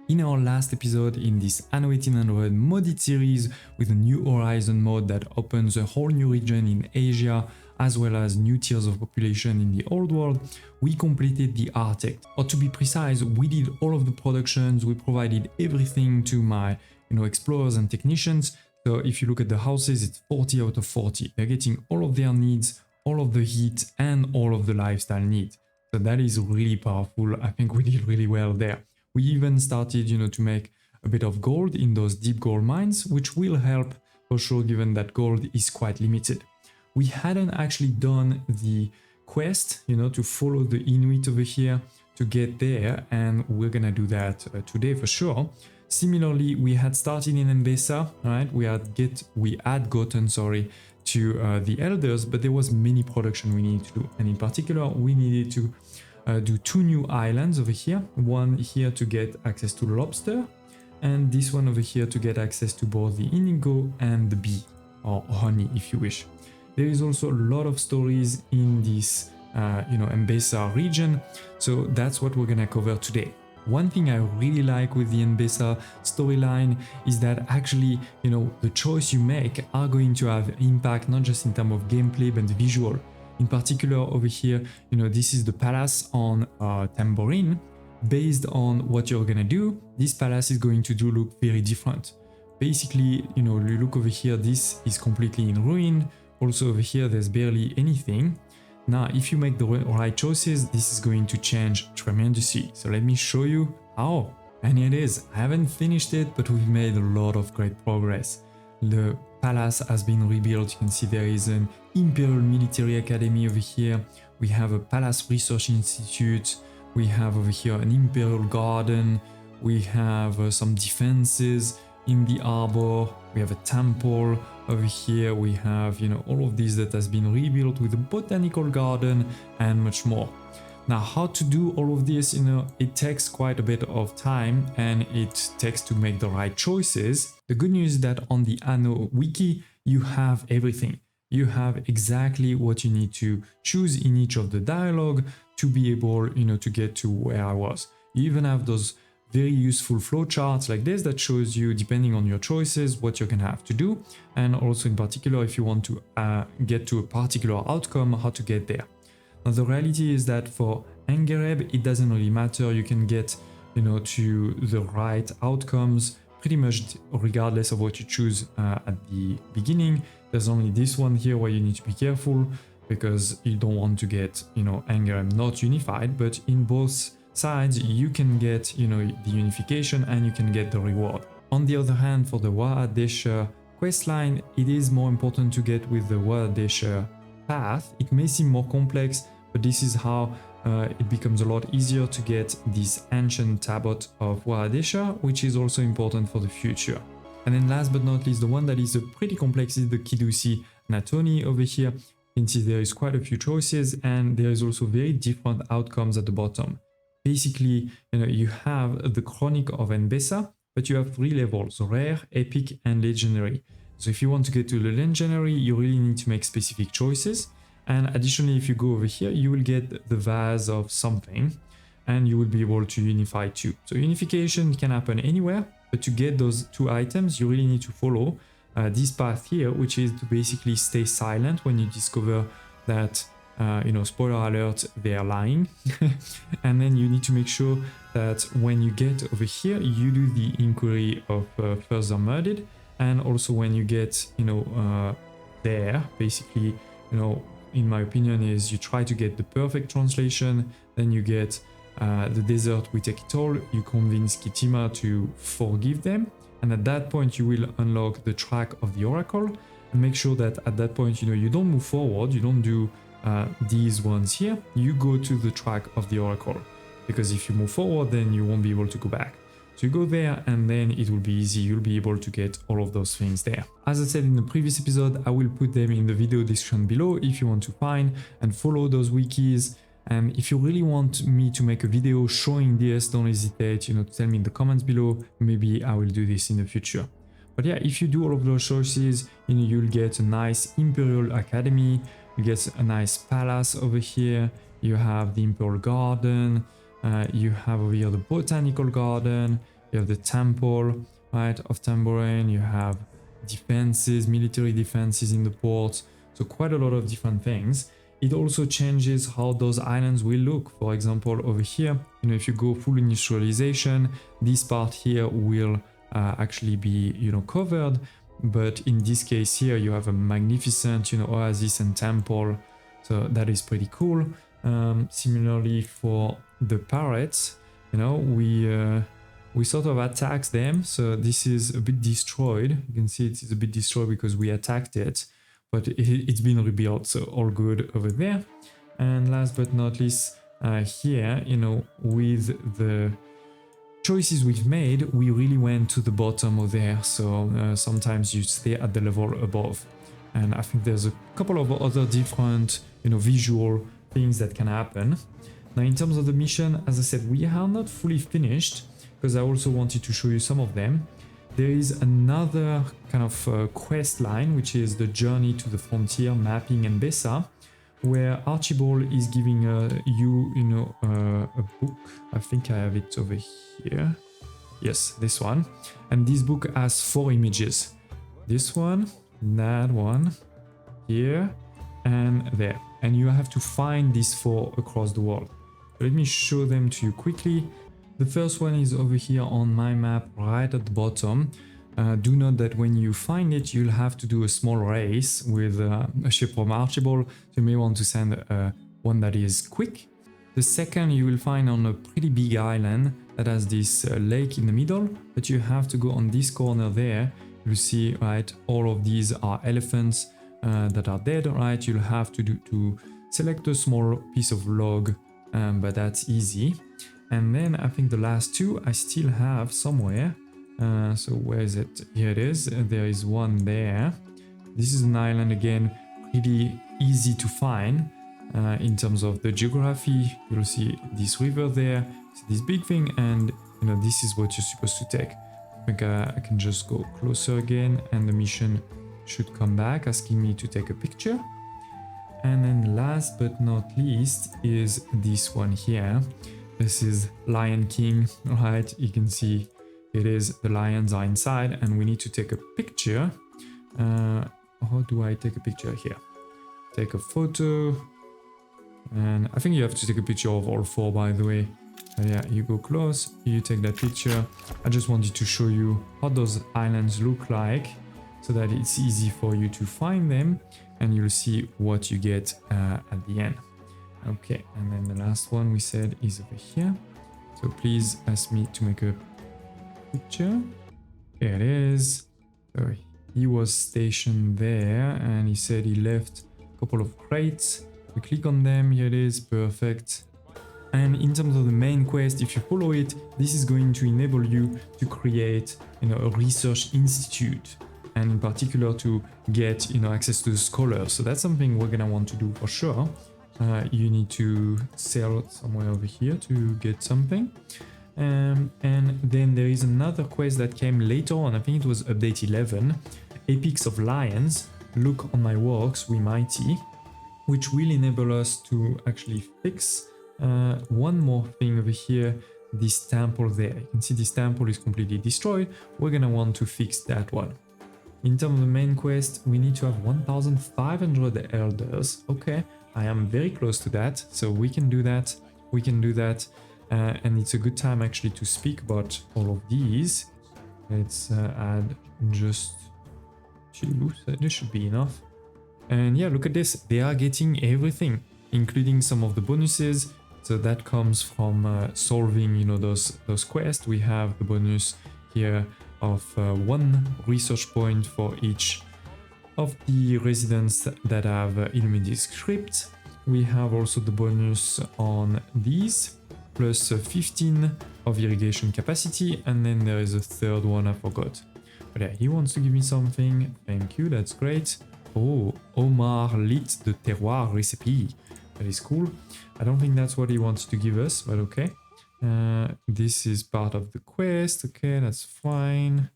In our last episode in this Anno 1800 modded series with a new Horizon mod that opens a whole new region in Asia as well as new tiers of population in the old world, we completed the Arctic. Or to be precise, we did all of the productions, we provided everything to my explorers and technicians. So if you look at the houses, it's 40 out of 40. They're getting all of their needs, all of the heat and all of the lifestyle needs. So that is really powerful. I think we did really well there. We even started, to make a bit of gold in those deep gold mines, which will help for sure given that gold is quite limited. We hadn't actually done the quest, to follow the Inuit over here to get there, and we're gonna do that today for sure. Similarly, we had started in Enbesa, right? We had gotten to the elders, but there was many production we needed to do, and in particular, we needed to do 2 new islands over here. One here to get access to lobster, and this one over here to get access to both the indigo and the bee, or honey if you wish. There is also a lot of stories in this, Enbesa region, so that's what we're gonna cover today. One thing I really like with the Enbesa storyline is that actually, the choice you make are going to have impact not just in terms of gameplay but visual. In particular over here, this is the palace on Tambourine. Based on what you're gonna do, this palace is going to look very different. Basically, you look over here, this is completely in ruin. Also over here, there's barely anything. Now, if you make the right choices, this is going to change tremendously. So let me show you how. And it is. I haven't finished it, but we've made a lot of great progress. The palace has been rebuilt. You can see there is an Imperial Military Academy over here. We have a Palace Research Institute. We have over here an Imperial Garden. We have some defenses in the harbor. We have a temple over here. We have, all of these that has been rebuilt with a botanical garden and much more. Now, how to do all of this, it takes quite a bit of time and it takes to make the right choices. The good news is that on the Anno wiki, you have everything. You have exactly what you need to choose in each of the dialogue to be able, to get to where I was. You even have those very useful flowcharts like this that shows you, depending on your choices, what you're gonna have to do, and also in particular if you want to get to a particular outcome, how to get there. Now the reality is that for Angereb, it doesn't really matter. You can get to the right outcomes pretty much regardless of what you choose at the beginning. There's only this one here where you need to be careful because you don't want to get Angereb not unified, but in both sides you can get the unification and you can get the reward. On the other hand, for the Wa'adesha questline, it is more important to get with the Wa'adesha path. It may seem more complex, but this is how it becomes a lot easier to get this ancient tablet of Wa'adesha, which is also important for the future. And then last but not least, the one that is pretty complex is the Kidusi Natoni over here. You can see there is quite a few choices and there is also very different outcomes at the bottom. Basically, you have the Chronic of Enbesa, but you have 3 levels: rare, epic, and legendary. So if you want to get to the legendary, you really need to make specific choices. And additionally, if you go over here, you will get the vase of something, and you will be able to unify 2. So unification can happen anywhere, but to get those 2 items, you really need to follow this path here, which is to basically stay silent when you discover that spoiler alert, they are lying. And then you need to make sure that when you get over here, you do the inquiry of further murdered. And also when you get, there, basically, in my opinion, is you try to get the perfect translation. Then you get the desert, we take it all. You convince Kitima to forgive them. And at that point, you will unlock the track of the Oracle. And make sure that at that point, you don't move forward. You don't do these ones here. You go to the track of the Oracle, because if you move forward, then you won't be able to go back. So you go there and then it will be easy. You'll be able to get all of those things there. As I said in the previous episode, I will put them in the video description below if you want to find and follow those wikis. And if you really want me to make a video showing this, don't hesitate, to tell me in the comments below. Maybe I will do this in the future. But yeah, if you do all of those choices, you'll get a nice Imperial Academy. You get a nice palace over here. You have the Imperial Garden. You have over here the Botanical Garden. You have the temple, right, of Tambourine. You have defenses, military defenses in the port. So quite a lot of different things. It also changes how those islands will look. For example, over here, if you go full industrialization, this part here will actually be, covered. But in this case here, you have a magnificent, oasis and temple. So that is pretty cool. Similarly for the pirates, we sort of attacked them. So this is a bit destroyed. You can see it is a bit destroyed because we attacked it, but it's been rebuilt. So all good over there. And last but not least, here, with the choices we've made, we really went to the bottom of there. So sometimes you stay at the level above. And I think there's a couple of other different, visual things that can happen. Now, in terms of the mission, as I said, we are not fully finished because I also wanted to show you some of them. There is another kind of quest line, which is the journey to the frontier mapping Enbesa, where Archibald is giving you, a book. I think I have it over here. Yes, this one. And this book has 4 images. This one, that one, here, and there. And you have to find these 4 across the world. Let me show them to you quickly. The first one is over here on my map, right at the bottom. Do note that when you find it, you'll have to do a small race with a ship from Archibald. So you may want to send one that is quick. The second you will find on a pretty big island that has this lake in the middle, but you have to go on this corner there. You see, right, all of these are elephants that are dead, right? You'll have to select a small piece of log, but that's easy. And then I think the last 2 I still have somewhere. So where is it? Here it is. There is one there. This is an island again, pretty easy to find in terms of the geography. You'll see this river there, see this big thing, and this is what you're supposed to take. I think I can just go closer again, and the mission should come back asking me to take a picture. And then last but not least is this one here. This is Lion King, right? You can see it is, the lions are inside and we need to take a picture. How do I take a picture here? Take a photo. And I think you have to take a picture of all 4, by the way. Yeah, you go close, you take that picture. I just wanted to show you how those islands look like so that it's easy for you to find them and you'll see what you get at the end. Okay, and then the last one we said is over here. So please ask me to make a picture. Here it is. So he was stationed there and he said he left a couple of crates. We click on them, here it is, perfect. And in terms of the main quest, if you follow it, this is going to enable you to create, a research institute, and in particular to get, access to the scholars. So that's something we're gonna want to do for sure. You need to sell somewhere over here to get something. And then there is another quest that came later on. I think it was update 11, Epics of Lions. Look on my works, we mighty, which will enable us to actually fix one more thing over here, this temple there. You can see this temple is completely destroyed. We're gonna want to fix that one. In terms of the main quest, we need to have 1,500 elders. Okay, I am very close to that, so we can do that. We can do that, and it's a good time actually to speak about all of these. Let's add just 2, so this should be enough. And yeah, look at this, they are getting everything, including some of the bonuses. So that comes from solving, those quests. We have the bonus here of 1 research point for each of the residents that have illuminated script. We have also the bonus on these, plus 15 of irrigation capacity, and then there is a third one I forgot. But yeah, he wants to give me something. Thank you, that's great. Oh, Omar lit the terroir recipe. That is cool. I don't think that's what he wants to give us, but okay. This is part of the quest. Okay, that's fine.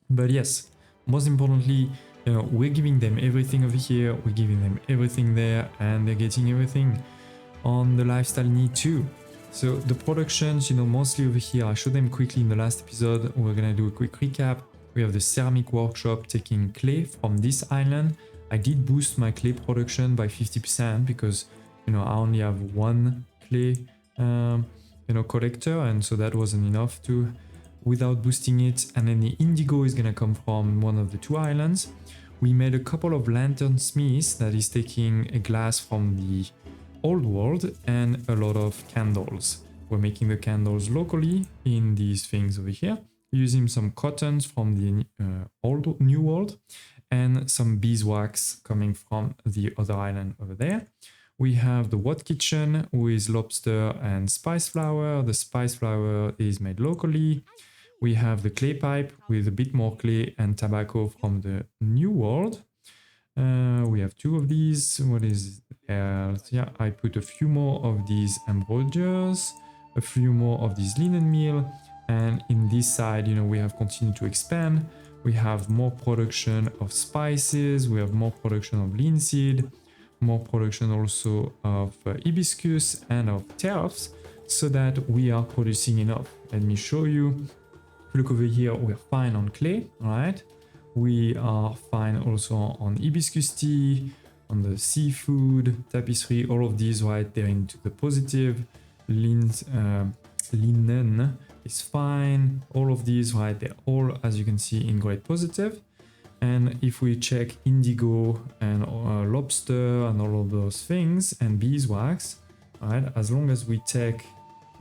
But yes, most importantly, we're giving them everything over here. We're giving them everything there, and they're getting everything on the lifestyle need too. So the productions, you know, mostly over here, I showed them quickly in the last episode. We're gonna do a quick recap. We have the ceramic workshop taking clay from this island. I did boost my clay production by 50% because, you know, I only have one clay, you know, collector, and so that wasn't enough to, without boosting it. And then the indigo is gonna come from one of the two islands. We made a couple of lantern smiths that is taking a glass from the old world and a lot of candles. We're making the candles locally in these things over here, using some cottons from the new world and some beeswax coming from the other island over there. We have the What Kitchen with lobster and spice flour. The spice flour is made locally. We have the clay pipe with a bit more clay and tobacco from the new world. We have two of these. What is else? Yeah, I put a few more of these embroiders, a few more of this linen meal. And in this side, you know, we have continued to expand. We have more production of spices. We have more production of linseed, more production also of hibiscus and of turfs, so that we are producing enough. Let me show you. Look over here, we're fine on clay, right? We are fine also on hibiscus tea, on the seafood, tapestry, all of these right there into the positive. Linen is fine. All of these right there, all as you can see in great positive. And if we check indigo and lobster and all of those things and beeswax, right, as long as we take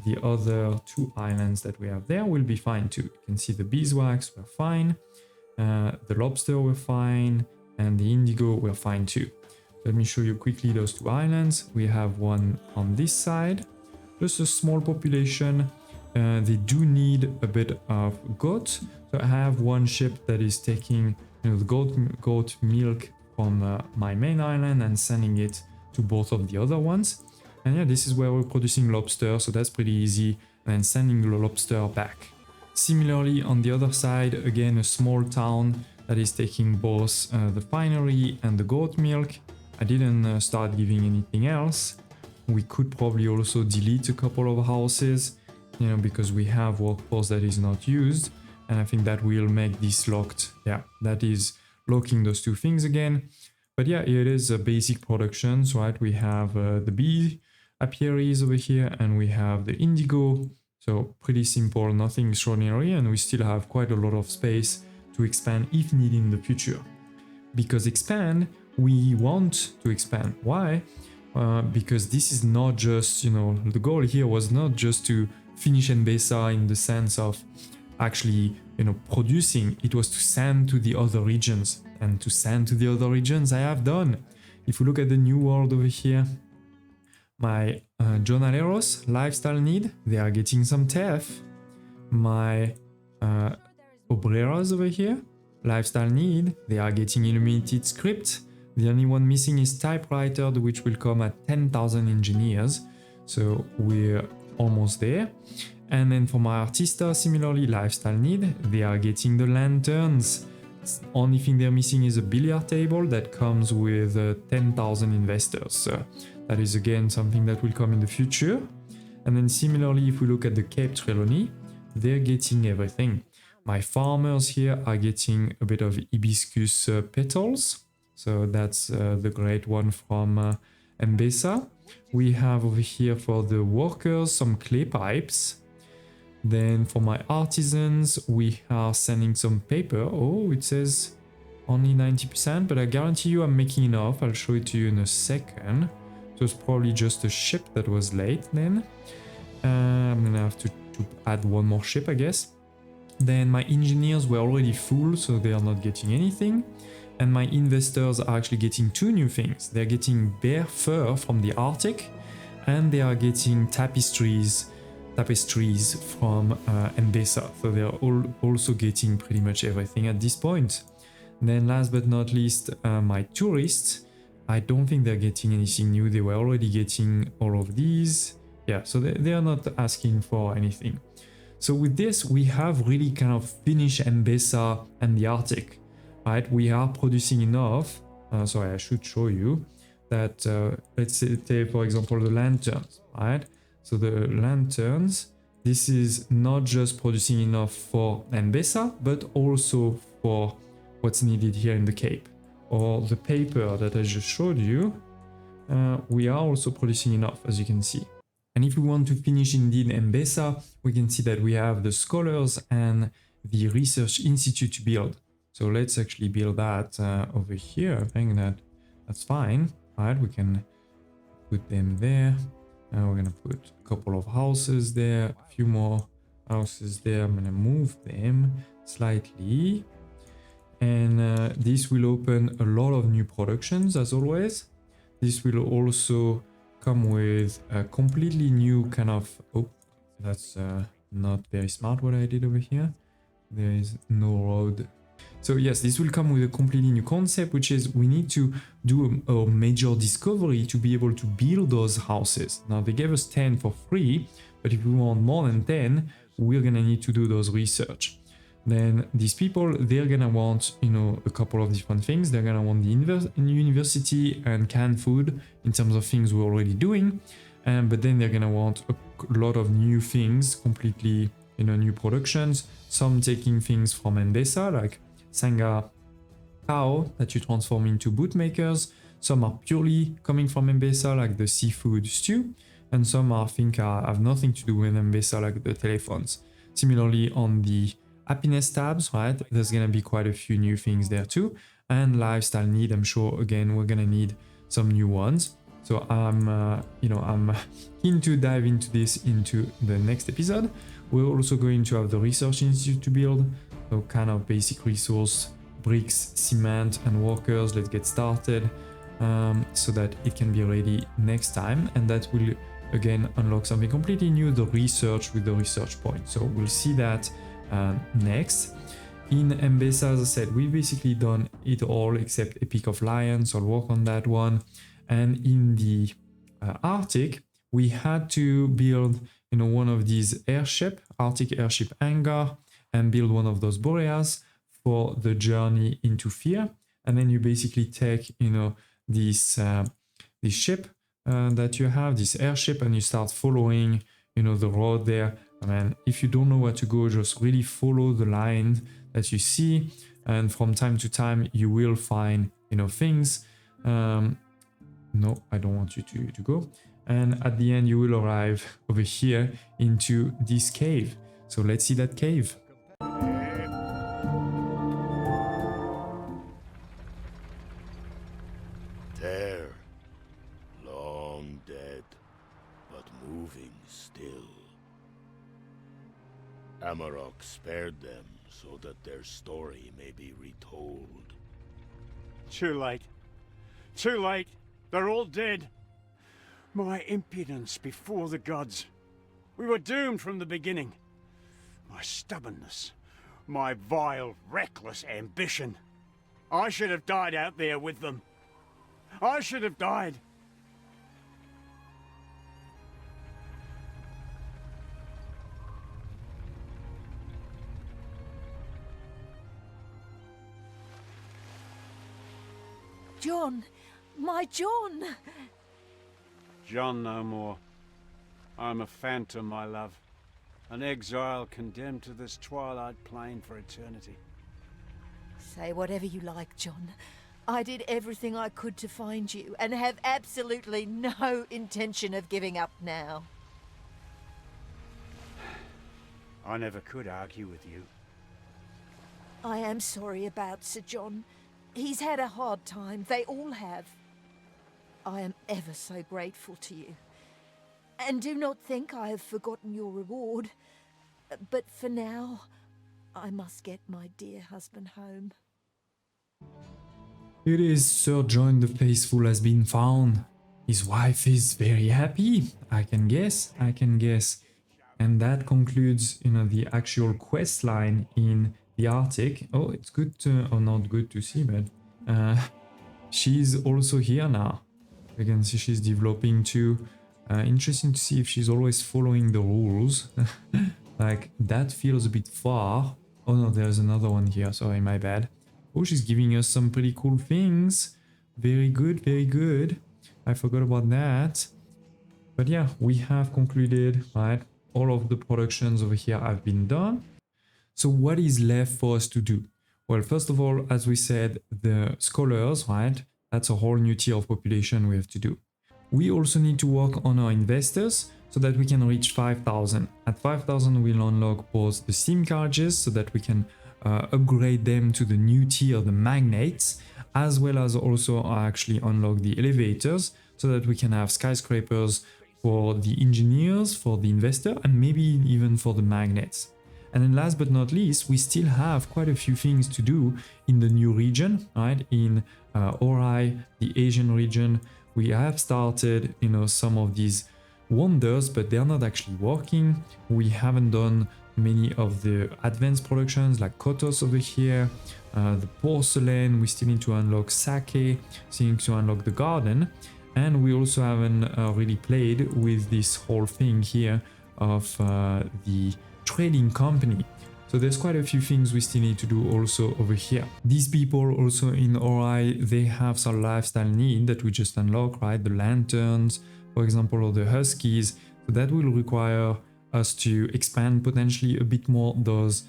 the other two islands that we have there, we'll be fine too. You can see the beeswax, we're fine. The lobster, we're fine. And the indigo, we're fine too. Let me show you quickly those two islands. We have one on this side, just a small population. They do need a bit of goat. So I have one ship that is taking, you know, the goat milk from my main island and sending it to both of the other ones. And yeah, this is where we're producing lobster, so that's pretty easy. And then sending the lobster back. Similarly, on the other side, again, a small town that is taking both the finery and the goat milk. I didn't start giving anything else. We could probably also delete a couple of houses, you know, because we have workforce that is not used. And I think that will make this locked. Yeah, that is locking those two things again. But yeah, it is a basic productions, right? We have the bee apiaries over here, and we have the indigo. So pretty simple, nothing extraordinary, and we still have quite a lot of space to expand if needed in the future. Because expand, we want to expand. Why? Because this is not just, you know, the goal here was not just to finish Enbesa in the sense of actually, you know, producing. It was to send to the other regions, and to send to the other regions I have done. If we look at the new world over here, my jornaleros, lifestyle need, they are getting some TF. My obreras over here, lifestyle need, they are getting illuminated script. The only one missing is typewriter, which will come at 10,000 engineers. So we're almost there. And then for my artista, similarly, lifestyle need, they are getting the lanterns. Only thing they're missing is a billiard table that comes with 10,000 investors. So that is again something that will come in the future. And then similarly, if we look at the Cape Trelawney, they're getting everything. My farmers here are getting a bit of hibiscus petals. So that's the great one from Enbesa. We have over here for the workers some clay pipes. Then for my artisans, we are sending some paper. Oh, it says only 90%, but I guarantee you I'm making enough. I'll show it to you in a second. It was probably just a ship that was late then. I'm gonna have to add one more ship, I guess. Then my engineers were already full, so they are not getting anything. And my investors are actually getting two new things. They're getting bear fur from the Arctic, and they are getting tapestries from Enbesa. So they're all also getting pretty much everything at this point. Then last but not least, my tourists, I don't think they're getting anything new. They were already getting all of these. Yeah, so they are not asking for anything. So with this, we have really kind of finished Enbesa and the Arctic, right? We are producing enough. Sorry, I should show you that, let's say, for example, the lanterns, right? So the lanterns, this is not just producing enough for Enbesa, but also for what's needed here in the Cape. Or the paper that I just showed you, we are also producing enough, as you can see. And if we want to finish indeed Enbesa, we can see that we have the scholars and the research institute to build. So let's actually build that over here. I think that's fine, right? We can put them there. We're gonna put a couple of houses there, a few more houses there. I'm gonna move them slightly. And this will open a lot of new productions, as always. This will also come with a completely new kind of... Oh, that's not very smart what I did over here. There is no road. So yes, this will come with a completely new concept, which is we need to do a major discovery to be able to build those houses. Now they gave us 10 for free, but if we want more than 10, we're gonna need to do those research. Then these people, they're gonna want, you know, a couple of different things. They're gonna want the university and canned food in terms of things we're already doing. But then they're gonna want a lot of new things, completely, you know, new productions. Some taking things from Enbesa, like Sanga cow that you transform into bootmakers. Some are purely coming from Enbesa, like the seafood stew. And some I think have nothing to do with Enbesa, like the telephones. Similarly, on the happiness tabs, right, there's gonna be quite a few new things there too. And lifestyle need, I'm sure again we're gonna need some new ones. So I'm keen to dive into this into the next episode. We're also going to have the research institute to build, so kind of basic resource, bricks, cement, and workers. Let's get started so that it can be ready next time, and that will again unlock something completely new, the research with the research point. So we'll see that next. In Enbesa, as I said, we've basically done it all except Epic of Lions. I'll work on that one. And in the Arctic, we had to build, you know, one of these airship, Arctic airship hangar, and build one of those Boreas for the journey into Fear. And then you basically take, you know, this ship that you have, this airship, and you start following, you know, the road there. I mean, if you don't know where to go, just really follow the line that you see, and from time to time you will find, you know, things. No, I don't want you to go. And at the end you will arrive over here into this cave. So let's see that cave. There, long dead, but moving still. Amarok spared them so that their story may be retold. Too late. Too late. They're all dead. My impudence before the gods. We were doomed from the beginning. My stubbornness. My vile, reckless ambition. I should have died out there with them. I should have died. John! My John! John no more. I'm a phantom, my love. An exile condemned to this twilight plain for eternity. Say whatever you like, John. I did everything I could to find you, and have absolutely no intention of giving up now. I never could argue with you. I am sorry about Sir John. He's had a hard time. They all have. I am ever so grateful to you. And do not think I have forgotten your reward. But for now, I must get my dear husband home. It is Sir John the Faithful has been found. His wife is very happy. I can guess. And that concludes, you know, the actual quest line in the Arctic. Oh, it's good to, or not good to see, but she's also here now. You can see she's developing too. Interesting to see if she's always following the rules. Like, that feels a bit far. Oh no, there's another one here. Sorry, my bad. Oh, she's giving us some pretty cool things. Very good, very good. I forgot about that. But yeah, we have concluded, right? All of the productions over here have been done. So what is left for us to do? Well, first of all, as we said, the scholars, right? That's a whole new tier of population we have to do. We also need to work on our investors so that we can reach 5,000. At 5,000, we'll unlock both the steam carriages so that we can upgrade them to the new tier, the magnates, as well as also actually unlock the elevators so that we can have skyscrapers for the engineers, for the investor, and maybe even for the magnets. And then last but not least, we still have quite a few things to do in the new region, right? In Ori, the Asian region, we have started, some of these wonders, but they're not actually working. We haven't done many of the advanced productions like Kotos over here, the porcelain. We still need to unlock sake, still need to unlock the garden, and we also haven't really played with this whole thing here of the trading company. So there's quite a few things we still need to do also over here. These people also in Ori, they have some lifestyle need that we just unlock, right? The lanterns, for example, or the huskies. So that will require us to expand potentially a bit more those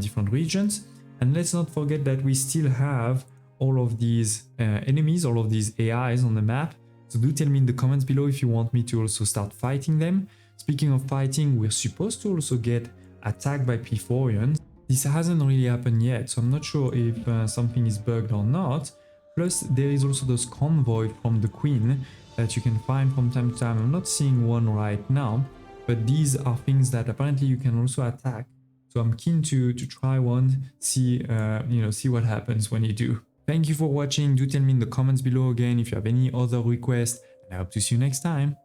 different regions. And let's not forget that we still have all of these enemies, all of these AIs on the map. So do tell me in the comments below if you want me to also start fighting them. Speaking of fighting, we're supposed to also get attacked by P4ians. This hasn't really happened yet, so I'm not sure if something is bugged or not. Plus, there is also those convoy from the Queen that you can find from time to time. I'm not seeing one right now, but these are things that apparently you can also attack. So I'm keen to try one, see see what happens when you do. Thank you for watching. Do tell me in the comments below again if you have any other requests, and I hope to see you next time.